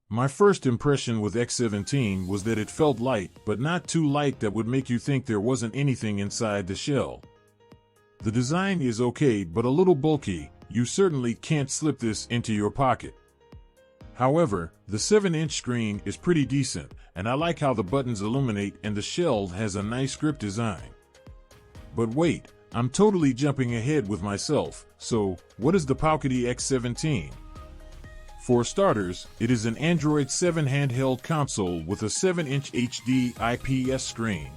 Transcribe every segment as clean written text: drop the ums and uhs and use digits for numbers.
My first impression with X17 was that it felt light, but not too light that would make you think there wasn't anything inside the shell. The design is okay, but a little bulky. You certainly can't slip this into your pocket. However, the 7-inch screen is pretty decent, and I like how the buttons illuminate and the shell has a nice grip design. But wait, I'm totally jumping ahead with myself. So, what is the PowKiddy X17? For starters, it is an Android 7 handheld console with a 7-inch HD IPS screen.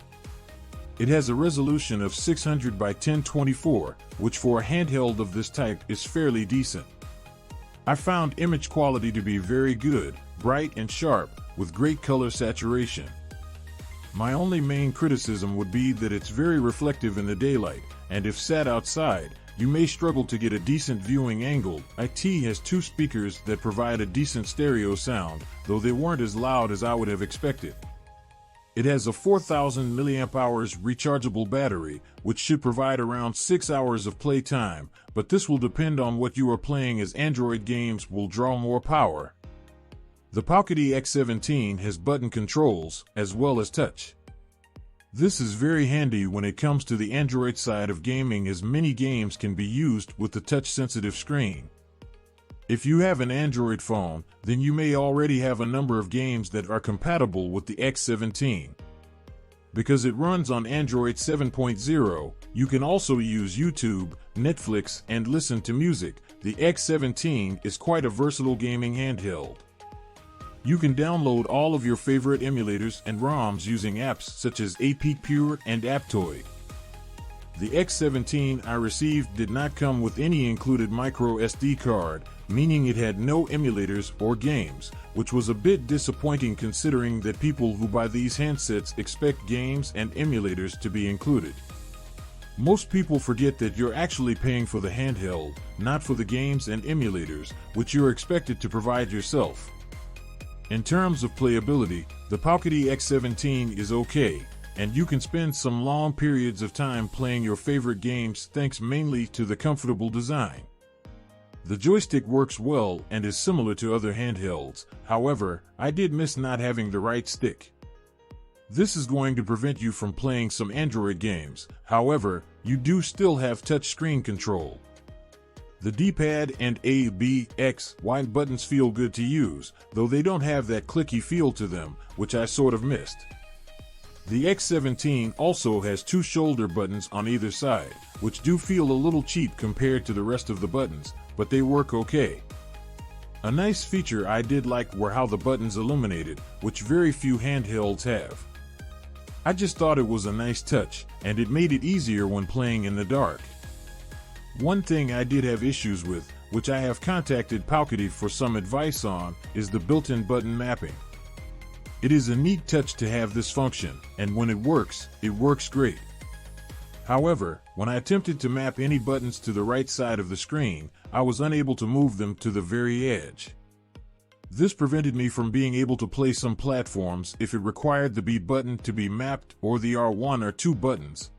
It has a resolution of 600 by 1024, which for a handheld of this type is fairly decent. I found image quality to be very good, bright and sharp, with great color saturation. My only main criticism would be that it's very reflective in the daylight, and if sat outside, you may struggle to get a decent viewing angle. It has 2 speakers that provide a decent stereo sound, though they weren't as loud as I would have expected. It has a 4000 mAh rechargeable battery, which should provide around 6 hours of playtime, but this will depend on what you are playing, as Android games will draw more power. The PowKiddy X17 has button controls, as well as touch. This is very handy when it comes to the Android side of gaming, as many games can be used with the touch-sensitive screen. If you have an Android phone, then you may already have a number of games that are compatible with the X17. Because it runs on Android 7.0, you can also use YouTube, Netflix, and listen to music. The X17 is quite a versatile gaming handheld. You can download all of your favorite emulators and ROMs using apps such as AppPure and Aptoide. The X17 I received did not come with any included micro SD card, meaning it had no emulators or games, which was a bit disappointing considering that people who buy these handsets expect games and emulators to be included. Most people forget that you're actually paying for the handheld, not for the games and emulators, which you're expected to provide yourself. In terms of playability, the PowKiddy X17 is okay, and you can spend some long periods of time playing your favorite games thanks mainly to the comfortable design. The joystick works well and is similar to other handhelds. However, I did miss not having the right stick. This is going to prevent you from playing some Android games. However, you do still have touchscreen control. The D-pad and A, B, X, Y buttons feel good to use, though they don't have that clicky feel to them, which I sort of missed. The X17 also has 2 shoulder buttons on either side, which do feel a little cheap compared to the rest of the buttons, but they work okay. A nice feature I did like were how the buttons illuminated, which very few handhelds have. I just thought it was a nice touch, and it made it easier when playing in the dark. One thing I did have issues with, which I have contacted PowKiddy for some advice on, is the built-in button mapping. It is a neat touch to have this function, and when it works great. However, when I attempted to map any buttons to the right side of the screen, I was unable to move them to the very edge. This prevented me from being able to play some platforms if it required the B button to be mapped or the R1 or 2 buttons.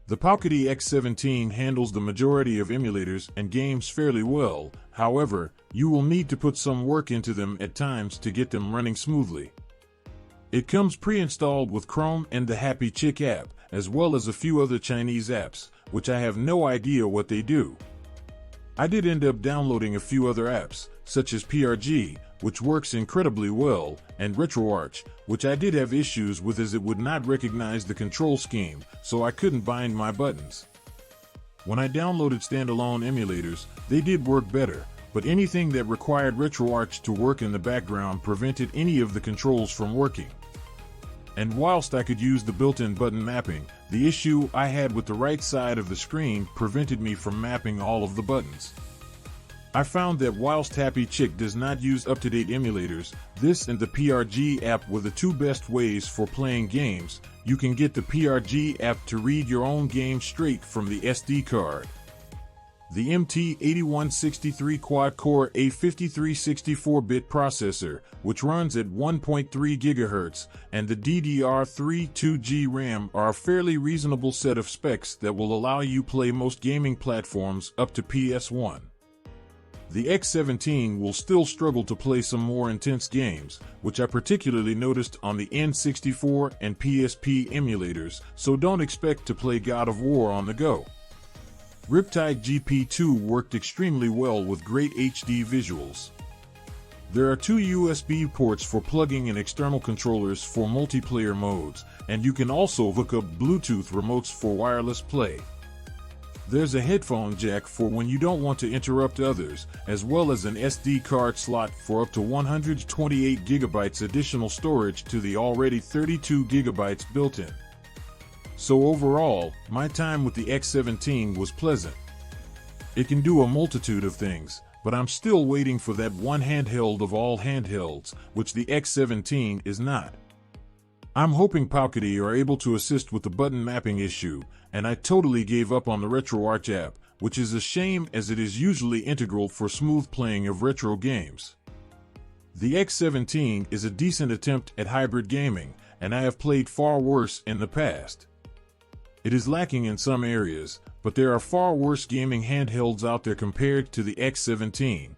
The PowKiddy X17 handles the majority of emulators and games fairly well. However, you will need to put some work into them at times to get them running smoothly. It comes pre-installed with Chrome and the Happy Chick app, as well as a few other Chinese apps, which I have no idea what they do. I did end up downloading a few other apps, such as PRG, which works incredibly well, and RetroArch, which I did have issues with as it would not recognize the control scheme, so I couldn't bind my buttons. When I downloaded standalone emulators, they did work better, but anything that required RetroArch to work in the background prevented any of the controls from working. And whilst I could use the built-in button mapping, the issue I had with the right side of the screen prevented me from mapping all of the buttons. I found that whilst Happy Chick does not use up-to-date emulators, this and the PRG app were the 2 best ways for playing games. You can get the PRG app to read your own game straight from the SD card. The MT8163 quad-core A53 64-bit processor, which runs at 1.3 GHz, and the DDR3 2G RAM are a fairly reasonable set of specs that will allow you play most gaming platforms up to PS1. The X17 will still struggle to play some more intense games, which I particularly noticed on the N64 and PSP emulators, so don't expect to play God of War on the go. Riptide GP2 worked extremely well with great HD visuals. There are 2 USB ports for plugging in external controllers for multiplayer modes, and you can also hook up Bluetooth remotes for wireless play. There's a headphone jack for when you don't want to interrupt others, as well as an SD card slot for up to 128 GB additional storage to the already 32 GB built in. So overall, my time with the X17 was pleasant. It can do a multitude of things, but I'm still waiting for that one handheld of all handhelds, which the X17 is not. I'm hoping PowKiddy are able to assist with the button mapping issue, and I totally gave up on the RetroArch app, which is a shame as it is usually integral for smooth playing of retro games. The X17 is a decent attempt at hybrid gaming, and I have played far worse in the past. It is lacking in some areas, but there are far worse gaming handhelds out there compared to the X17,